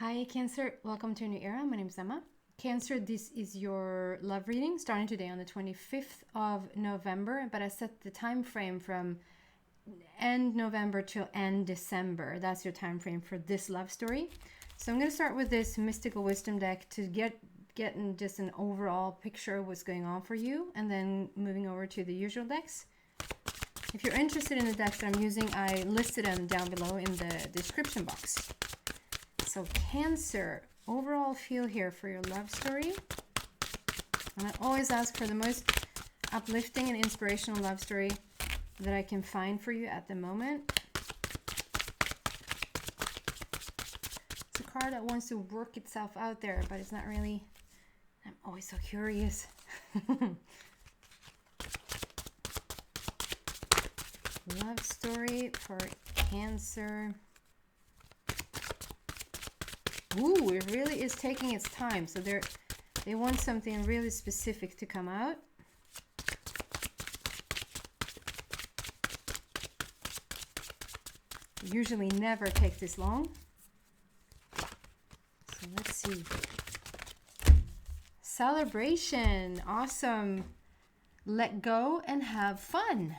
Hi Cancer, welcome to a new era. My name is Emma. Cancer, this is your love reading starting today on the 25th of November, but I set the time frame from end November to end December. That's your time frame for this love story. So I'm going to start with this Mystical Wisdom deck to get just an overall picture of what's going on for you, and then moving over to the usual decks. If you're interested in the decks that I'm using, I listed them down below in the description box. So Cancer, overall feel here for your love story. And I always ask for the most uplifting and inspirational love story that I can find for you at the moment. It's a card that wants to work itself out there, but it's not really. I'm always so curious. Love story for Cancer. Ooh, it really is taking its time. So they want something really specific to come out. Usually never take this long. So let's see. Celebration. Awesome. Let go and have fun.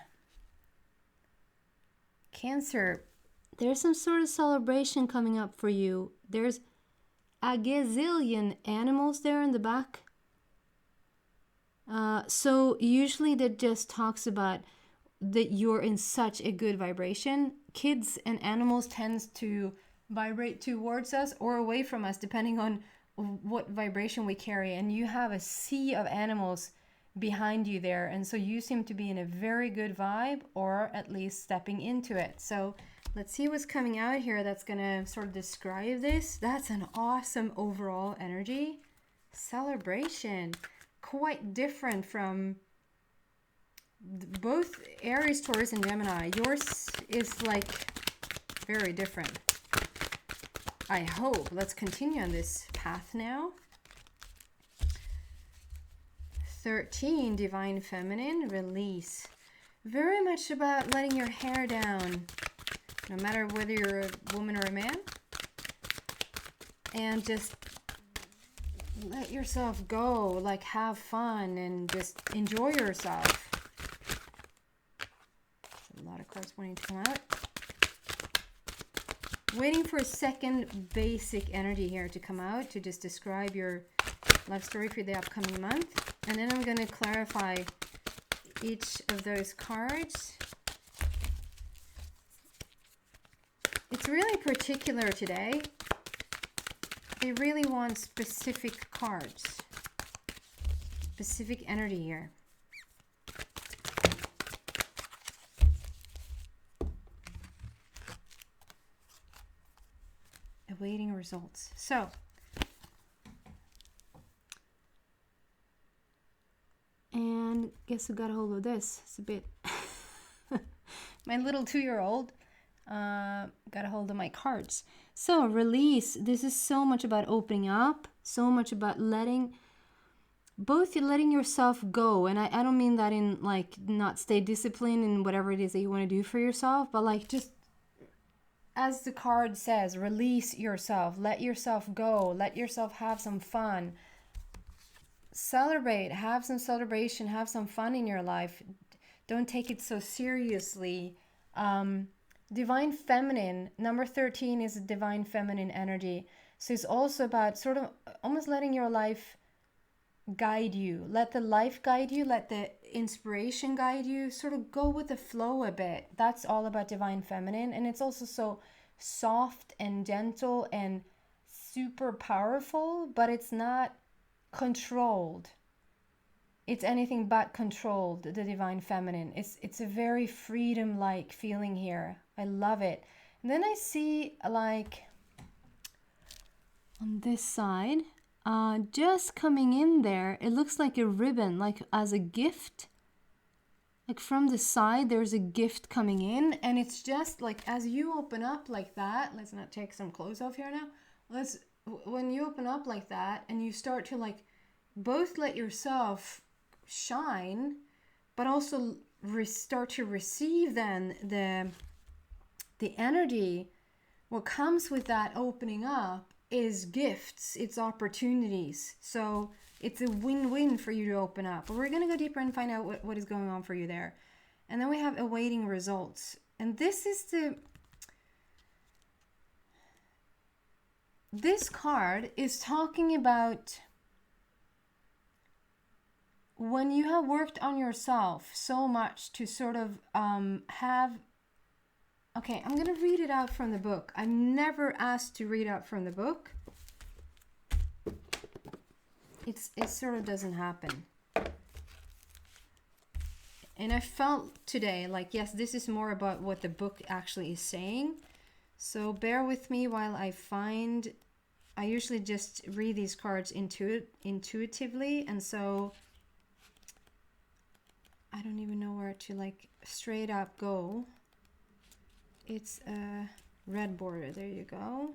Cancer, there's some sort of celebration coming up for you. There's a gazillion animals there in the back. So usually that just talks about that you're in such a good vibration. Kids and animals tends to vibrate towards us or away from us depending on what vibration we carry. And you have a sea of animals behind you there. And so you seem to be in a very good vibe, or at least stepping into it. So let's see what's coming out here that's going to sort of describe this. That's an awesome overall energy. Celebration. Quite different from both Aries, Taurus, and Gemini. Yours is like very different. I hope. Let's continue on this path now. 13, Divine Feminine, release. Very much about letting your hair down, no matter whether you're a woman or a man. And just let yourself go, like have fun and just enjoy yourself. A lot of cards wanting to come out. Waiting for a second basic energy here to come out to just describe your love story for the upcoming month. And then I'm going to clarify each of those cards. It's really particular today. They really want specific cards, specific energy here. Awaiting results. So, and guess who got a hold of this? It's a bit my little 2-year-old got a hold of my cards. So release. This is so much about opening up, so much about letting yourself go. And I don't mean that in like not stay disciplined in whatever it is that you want to do for yourself, but like just as the card says, release yourself, let yourself go, let yourself have some fun. Celebrate, have some celebration, have some fun in your life. Don't take it so seriously. Divine Feminine, number 13 is a Divine Feminine energy. So it's also about sort of almost letting your life guide you. Let the life guide you, let the inspiration guide you, sort of go with the flow a bit. That's all about Divine Feminine. And it's also so soft and gentle and super powerful, but it's not controlled. It's anything but controlled, the Divine Feminine. It's a very freedom-like feeling here. I love it. And then I see like on this side, just coming in there, it looks like a ribbon, like as a gift. Like from the side, there's a gift coming in, and it's just like as you open up like that. Let's not take some clothes off here now. When you open up like that, and you start to like both let yourself shine, but also start to receive then the energy, what comes with that opening up is gifts, it's opportunities. So it's a win-win for you to open up. But we're going to go deeper and find out what is going on for you there. And then we have awaiting results. And this card is talking about when you have worked on yourself so much to sort of have... Okay, I'm going to read it out from the book. I'm never asked to read out from the book. It sort of doesn't happen. And I felt today like, yes, this is more about what the book actually is saying. So bear with me while I find... I usually just read these cards intuitively. And so I don't even know where to like straight up go. It's a red border. There you go.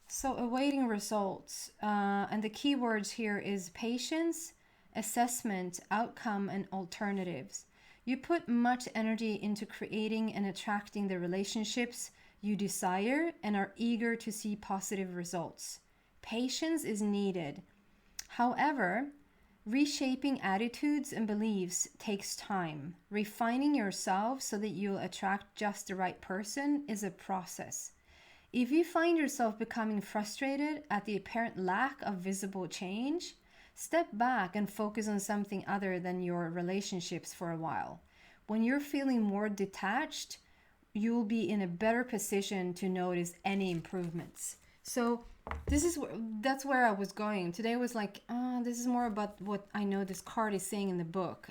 So awaiting results. And the keywords here is patience, assessment, outcome, and alternatives. You put much energy into creating and attracting the relationships you desire and are eager to see positive results. Patience is needed. However, reshaping attitudes and beliefs takes time. Refining yourself so that you'll attract just the right person is a process. If you find yourself becoming frustrated at the apparent lack of visible change, step back and focus on something other than your relationships for a while. When you're feeling more detached, you'll be in a better position to notice any improvements. So that's where I was going. Today was like, this is more about what I know this card is saying in the book.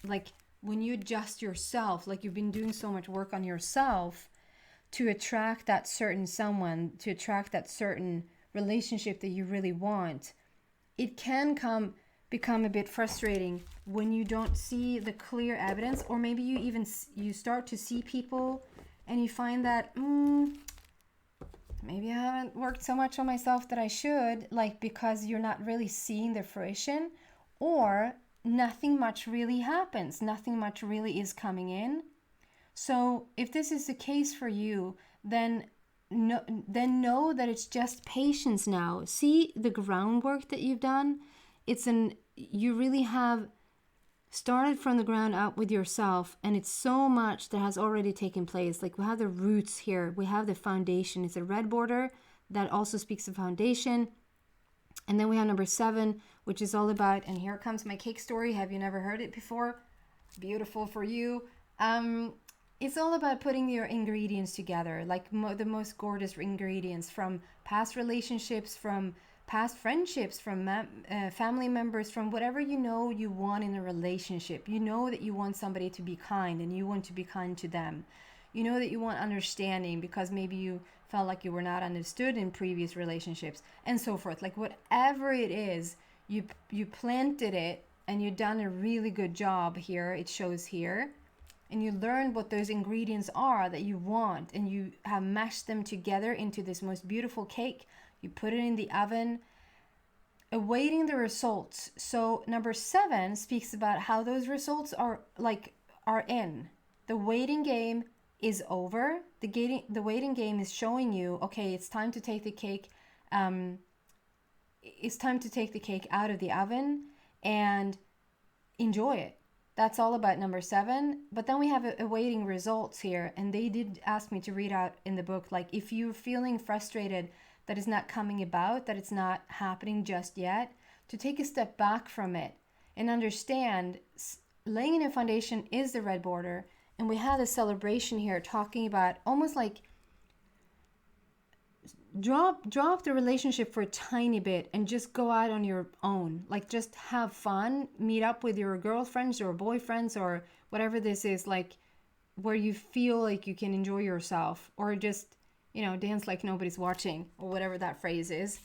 Like when you adjust yourself, like you've been doing so much work on yourself to attract that certain someone, to attract that certain relationship that you really want, it can become a bit frustrating when you don't see the clear evidence, or maybe you start to see people and you find that maybe I haven't worked so much on myself that I should, like because you're not really seeing the fruition, or nothing much really happens, nothing much really is coming in. So if this is the case for you, then know that it's just patience now. See the groundwork that you've done. You really have started from the ground up with yourself, and it's so much that has already taken place. Like we have the roots here, we have the foundation. It's a red border that also speaks of foundation. And then we have number 7, which is all about, and here comes my cake story. Have you never heard it before? Beautiful for you. It's all about putting your ingredients together, like the most gorgeous ingredients from past relationships, from past friendships, from family members, from whatever you know you want in a relationship. You know that you want somebody to be kind and you want to be kind to them. You know that you want understanding because maybe you felt like you were not understood in previous relationships and so forth. Like whatever it is, you planted it and you've done a really good job here. It shows here. And you learned what those ingredients are that you want, and you have mashed them together into this most beautiful cake. You put it in the oven, awaiting the results. So number 7 speaks about how those results are in. The waiting game is over. The waiting game is showing you, okay, it's time to take the cake. It's time to take the cake out of the oven and enjoy it. That's all about number 7. But then we have awaiting results here. And they did ask me to read out in the book, like if you're feeling frustrated that it's not coming about, that it's not happening just yet, to take a step back from it and understand laying a foundation is the red border. And we had a celebration here talking about almost like drop the relationship for a tiny bit and just go out on your own. Like just have fun, meet up with your girlfriends or boyfriends or whatever this is, like where you feel like you can enjoy yourself, or just, dance like nobody's watching, or whatever that phrase is.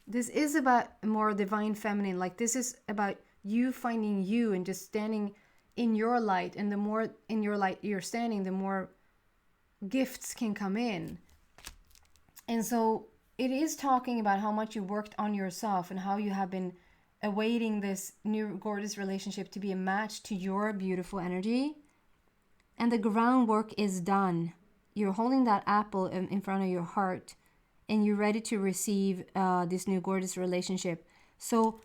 This is about more divine feminine. Like this is about you finding you and just standing in your light. And the more in your light you're standing, the more gifts can come in. And so it is talking about how much you worked on yourself and how you have been awaiting this new gorgeous relationship to be a match to your beautiful energy. And the groundwork is done. You're holding that apple in front of your heart, and you're ready to receive this new gorgeous relationship. So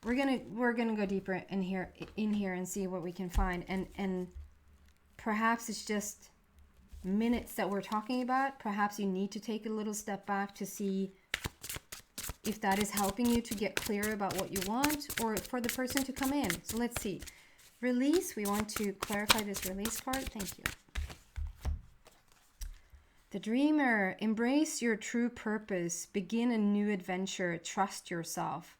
we're gonna go deeper in here and see what we can find, and perhaps it's just minutes that we're talking about. Perhaps you need to take a little step back to see if that is helping you to get clear about what you want, or for the person to come in. So let's see. Release. We want to clarify this release card. Thank you. The dreamer. Embrace your true purpose. Begin a new adventure. Trust yourself.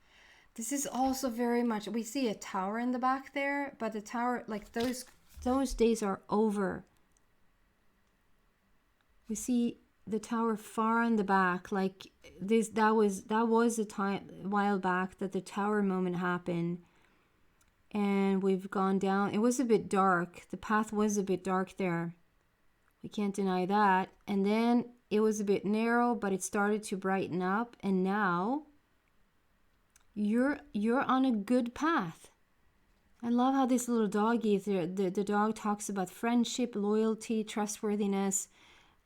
This is also very much, we see a tower in the back there, but the tower, like those days are over. We see the tower far in the back, like this. That was a while back that the tower moment happened, and we've gone down. It was a bit dark. The path was a bit dark there. We can't deny that. And then it was a bit narrow, but it started to brighten up, and now you're on a good path. I love how this little doggy, the dog talks about friendship, loyalty, trustworthiness,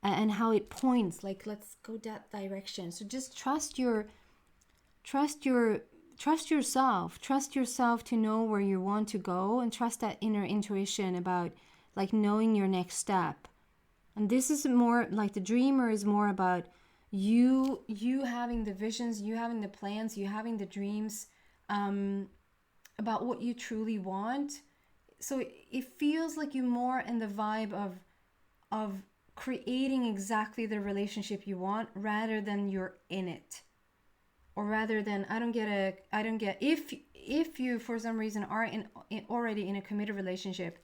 and how it points like, let's go that direction. So just trust yourself to know where you want to go, and trust that inner intuition about like knowing your next step. And this is more like the dreamer is more about you having the visions, you having the plans, you having the dreams about what you truly want. So it feels like you're more in the vibe of creating exactly the relationship you want, rather than you're in it, or rather than I don't get if you for some reason are already in a committed relationship.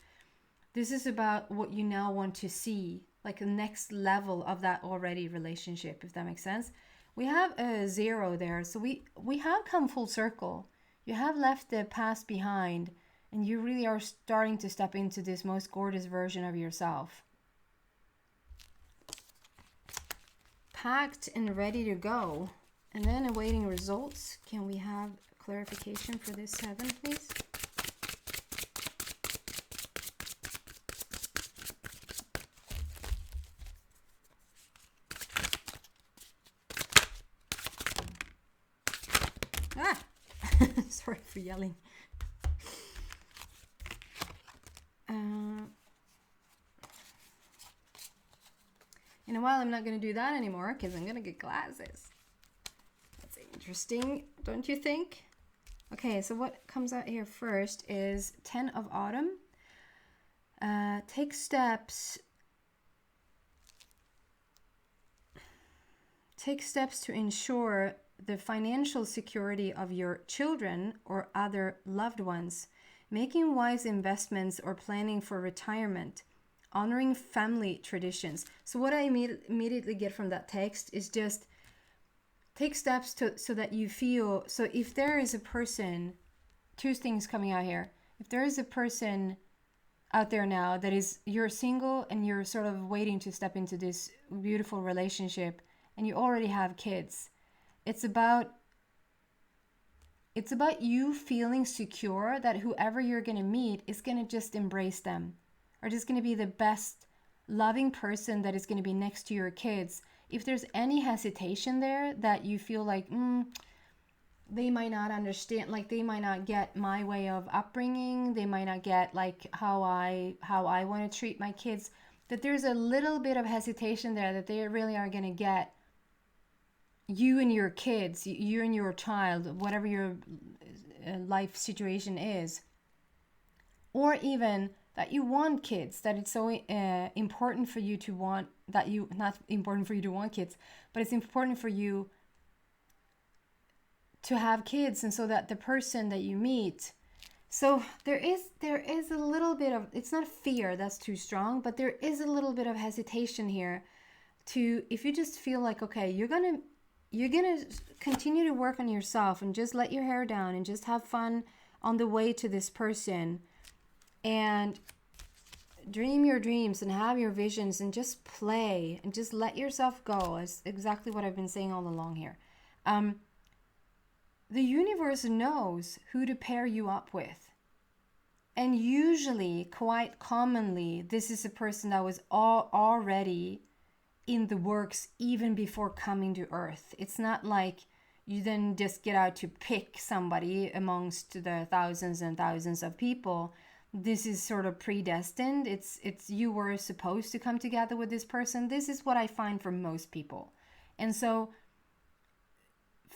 This is about what you now want to see, like the next level of that already relationship, if that makes sense. We have a 0 there, so we have come full circle. You have left the past behind, and you really are starting to step into this most gorgeous version of yourself. Packed and ready to go. And then awaiting results. Can we have clarification for this 7, please? Ah! Sorry for yelling. In a while, I'm not going to do that anymore because I'm going to get glasses. That's interesting, don't you think? Okay, so what comes out here first is 10 of Autumn. Take steps. Take steps to ensure the financial security of your children or other loved ones. Making wise investments or planning for retirement. Honoring family traditions. So what I immediately get from that text is just take steps so that you feel. So if there is a person, 2 things coming out here. If there is a person out there now that is, you're single and you're sort of waiting to step into this beautiful relationship, and you already have kids, it's about you feeling secure that whoever you're going to meet is going to just embrace them, or just going to be the best loving person that is going to be next to your kids. If there's any hesitation there that you feel like they might not understand, like they might not get my way of upbringing, they might not get like how I want to treat my kids, that there's a little bit of hesitation there that they really are going to get you and your kids, you and your child, whatever your life situation is. Or even that you want kids, that it's so important for you to want, that you, not important for you to want kids, but it's important for you to have kids, and so that the person that you meet. So there is a little bit of, it's not fear, that's too strong, but there is a little bit of hesitation here to, if you just feel like, okay, you're gonna continue to work on yourself and just let your hair down and just have fun on the way to this person, and dream your dreams and have your visions and just play and just let yourself go, is exactly what I've been saying all along here. The universe knows who to pair you up with. And usually, quite commonly, this is a person that was already in the works even before coming to Earth. It's not like you then just get out to pick somebody amongst the thousands and thousands of people. This is sort of predestined. It's you were supposed to come together with this person. This is what I find for most people. And so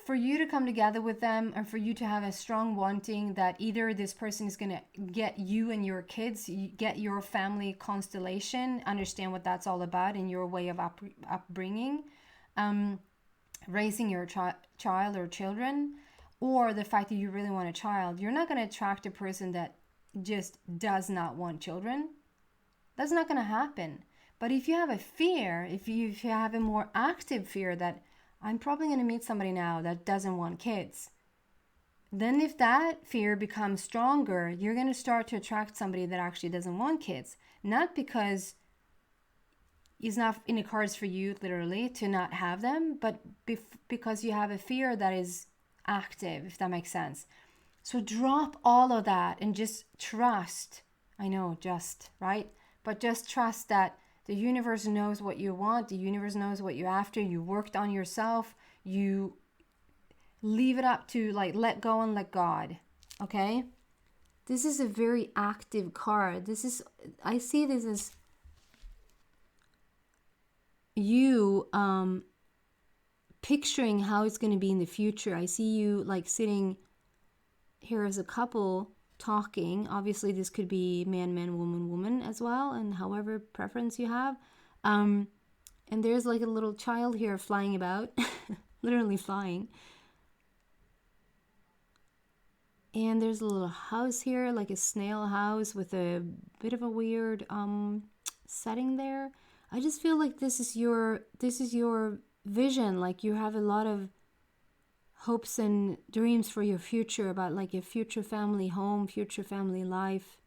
for you to come together with them, and for you to have a strong wanting that either this person is going to get you and your kids, get your family constellation, understand what that's all about in your way of upbringing, raising your child or children, or the fact that you really want a child, you're not going to attract a person that just does not want children. That's not going to happen. But if you have a fear, if you have a more active fear that I'm probably going to meet somebody now that doesn't want kids, then if that fear becomes stronger, you're going to start to attract somebody that actually doesn't want kids. Not because it's not in the cards for you, literally, to not have them, but because you have a fear that is active, if that makes sense. So drop all of that and just trust. I know, right? But just trust that the universe knows what you want. The universe knows what you're after. You worked on yourself. You leave it up to let go and let God. Okay? This is a very active card. I see this as you picturing how it's going to be in the future. I see you sitting here as a couple talking. Obviously this could be man, woman as well, and however preference you have. And there's a little child here flying about, literally flying. And there's a little house here, like a snail house with a bit of a weird setting there. I just feel like this is your vision. Like you have a lot of hopes and dreams for your future, about a future family home, future family life.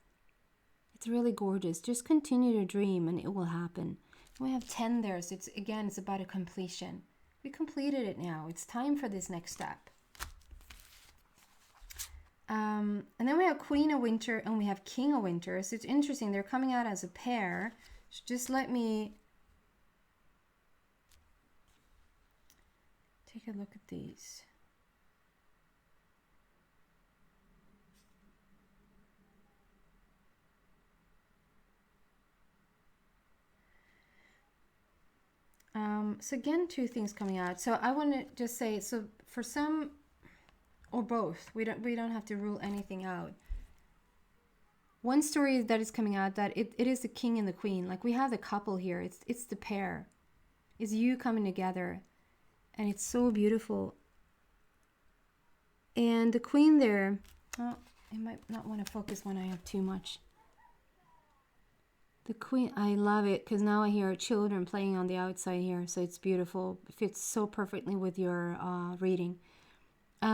It's really gorgeous. Just continue to dream and it will happen. We have 10 there, so it's about a completion. We completed it now. It's time for this next step. And then we have Queen of Winter and we have King of Winter. So it's interesting. They're coming out as a pair. So just let me take a look at these. So again, two things coming out. So I want to just say, so for some, or both, we don't have to rule anything out. One story that is coming out, that it is the king and the queen. Like we have the couple here. It's the pair. It's you coming together. And it's so beautiful. And the queen there, oh, I might not want to focus when I have too much. The queen, I love it because now I hear children playing on the outside here. So it's beautiful. It fits so perfectly with your reading.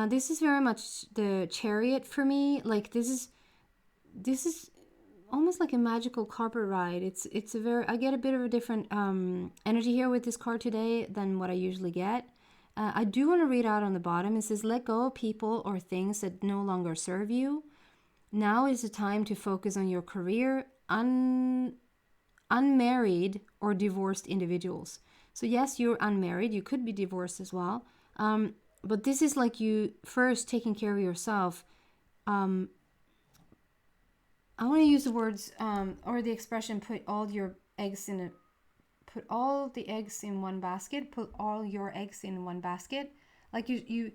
This is very much the Chariot for me. Like this is almost like a magical carpet ride. It's a very, I get a bit of a different energy here with this card today than what I usually get. I do want to read out on the bottom. It says, let go of people or things that no longer serve you. Now is the time to focus on your career, unmarried or divorced individuals. So yes, you're unmarried. You could be divorced as well. But this is like you first taking care of yourself. I want to use the words or the expression, put all the eggs in one basket. Put all your eggs in one basket. Like you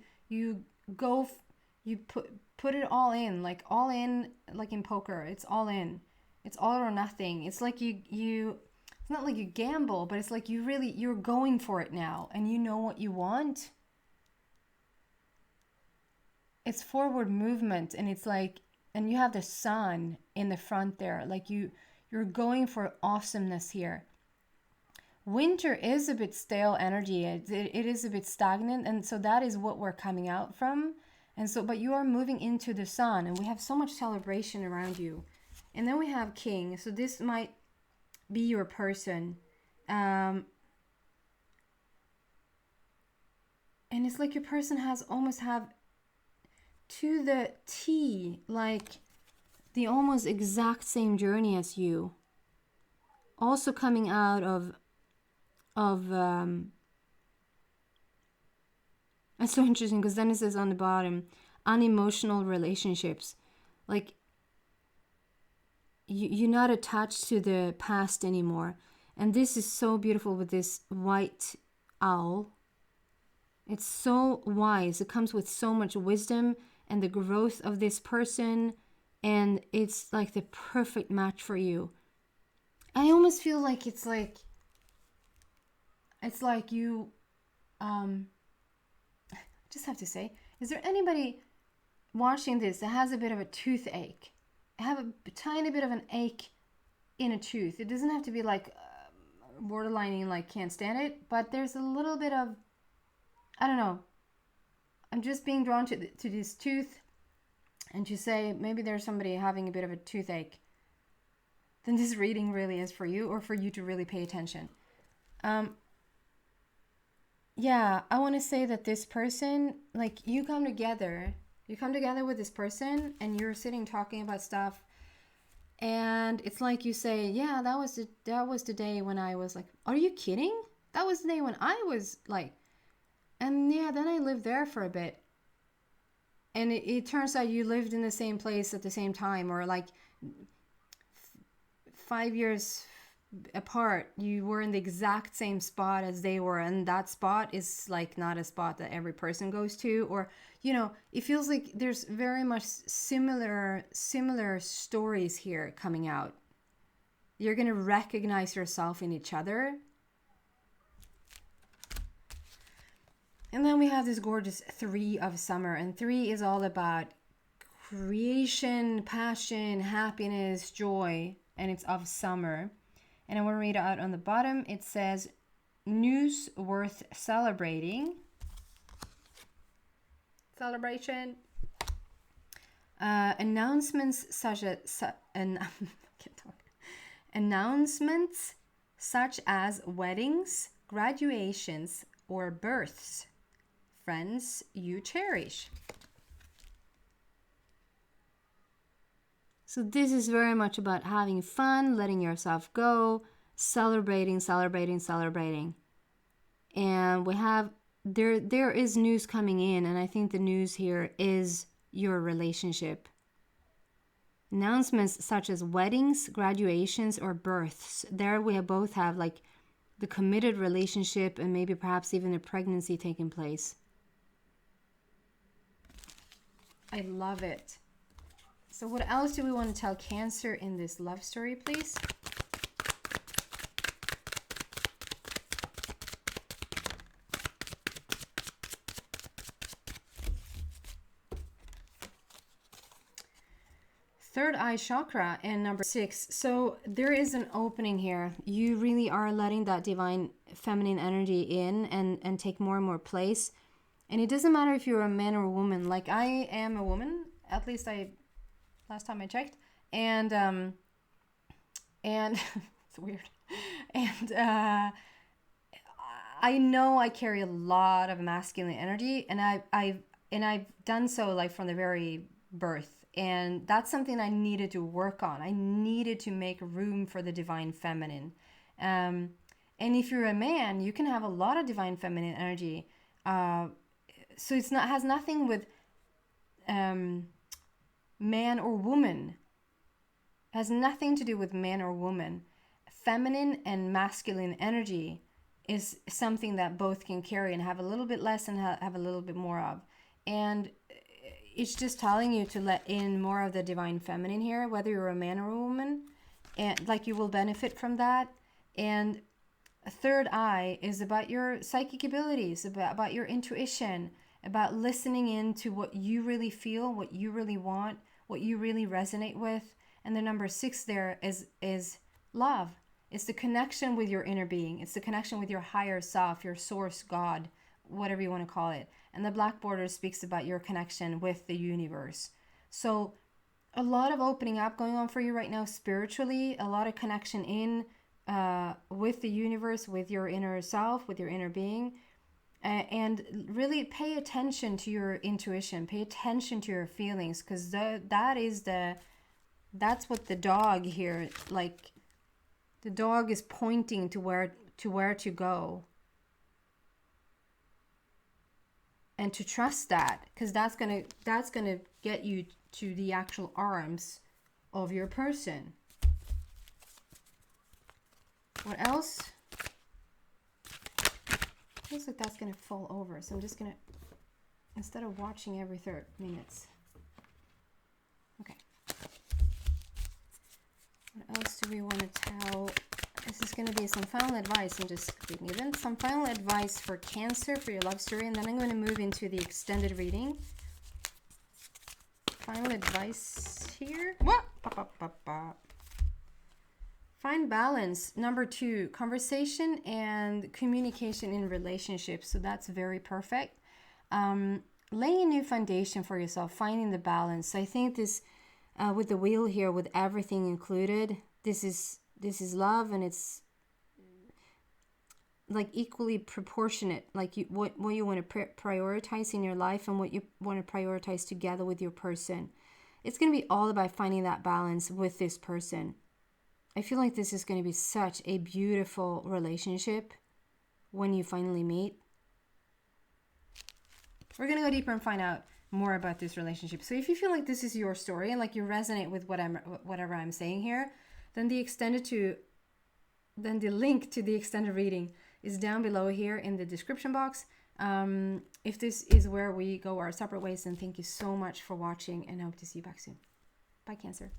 put it all in, like in poker. It's all in. It's all or nothing. It's like you it's not like you gamble, but it's like you're going for it now, and you know what you want. It's forward movement, and it's like, and you have the sun in the front there. Like you're going for awesomeness here. Winter is a bit stale energy. It is a bit stagnant, and so that is what we're coming out from. And so, but you are moving into the sun, and we have so much celebration around you. And then we have King. So this might be your person. And it's like your person almost have to the T, like the almost exact same journey as you. Also coming out of of it's so interesting because then it says on the bottom, unemotional relationships. Like, you're not attached to the past anymore. And this is so beautiful with this white owl. It's so wise. It comes with so much wisdom and the growth of this person. And it's like the perfect match for you. I almost feel like it's like you, just have to say, is there anybody watching this that has a bit of a toothache? Have a tiny bit of an ache in a tooth. It doesn't have to be like borderlining, like can't stand it, but there's a little bit of, I don't know. I'm just being drawn to this tooth, and to say maybe there's somebody having a bit of a toothache. Then this reading really is for you, or for you to really pay attention. Yeah, I want to say that this person, like, you come together with this person, and you're sitting talking about stuff, and it's like you say, yeah, that was the day when I was like, are you kidding? That was the day when I was like, and yeah, then I lived there for a bit, and it turns out you lived in the same place at the same time, or like 5 years apart, you were in the exact same spot as they were, and that spot is like not a spot that every person goes to, or it feels like there's very much similar stories here coming out. You're gonna recognize yourself in each other. And then we have this gorgeous 3 of summer, and 3 is all about creation, passion, happiness, joy, and it's of summer. And I want to read out on the bottom. It says, news worth celebrating. Celebration. Announcements such as weddings, graduations, or births. Friends you cherish. So this is very much about having fun, letting yourself go, celebrating. And we have, there is news coming in, and I think the news here is your relationship. Announcements such as weddings, graduations, or births. There we both have like the committed relationship, and maybe perhaps even a pregnancy taking place. I love it. So what else do we want to tell Cancer in this love story, please? Third eye chakra and number 6. So there is an opening here. You really are letting that divine feminine energy in and take more and more place. And it doesn't matter if you're a man or a woman. Like, I am a woman, at least last time I checked, and it's weird, and I know I carry a lot of masculine energy, and I've done so like from the very birth, and that's something I needed to work on. I needed to make room for the divine feminine, and if you're a man, you can have a lot of divine feminine energy. So has nothing with man or woman. It has nothing to do with man or woman. Feminine and masculine energy is something that both can carry and have a little bit less and have a little bit more of. And it's just telling you to let in more of the divine feminine here, whether you're a man or a woman, and like you will benefit from that. And a third eye is about your psychic abilities, about your intuition, about listening in to what you really feel, what you really want, what you really resonate with. And the number 6 there is love. It's the connection with your inner being. It's the connection with your higher self, your source, God, whatever you want to call it. And the black border speaks about your connection with the universe. So a lot of opening up going on for you right now spiritually, a lot of connection in with the universe, with your inner self, with your inner being. And really pay attention to your intuition, pay attention to your feelings, because that's what the dog here, like the dog is pointing to where to where to go, and to trust that, because that's gonna get you to the actual arms of your person. What else? Feels like that's gonna fall over, so I'm just gonna, instead of watching every 30 minutes. Okay. What else do we want to tell? This is going to be some final advice. I'm just being given some final advice for Cancer, for your love story, and then I'm going to move into the extended reading. Final advice here. What? Find balance. Number 2, conversation and communication in relationships. So that's very perfect. Laying a new foundation for yourself, finding the balance. I think this, with the wheel here, with everything included, this is love, and it's like equally proportionate, like what you want to prioritize in your life and what you want to prioritize together with your person. It's going to be all about finding that balance with this person. I feel like this is going to be such a beautiful relationship when you finally meet. We're going to go deeper and find out more about this relationship. So if you feel like this is your story and like you resonate with whatever I'm saying here, then the link to the extended reading is down below here in the description box. If this is where we go our separate ways, then thank you so much for watching, and I hope to see you back soon. Bye, Cancer.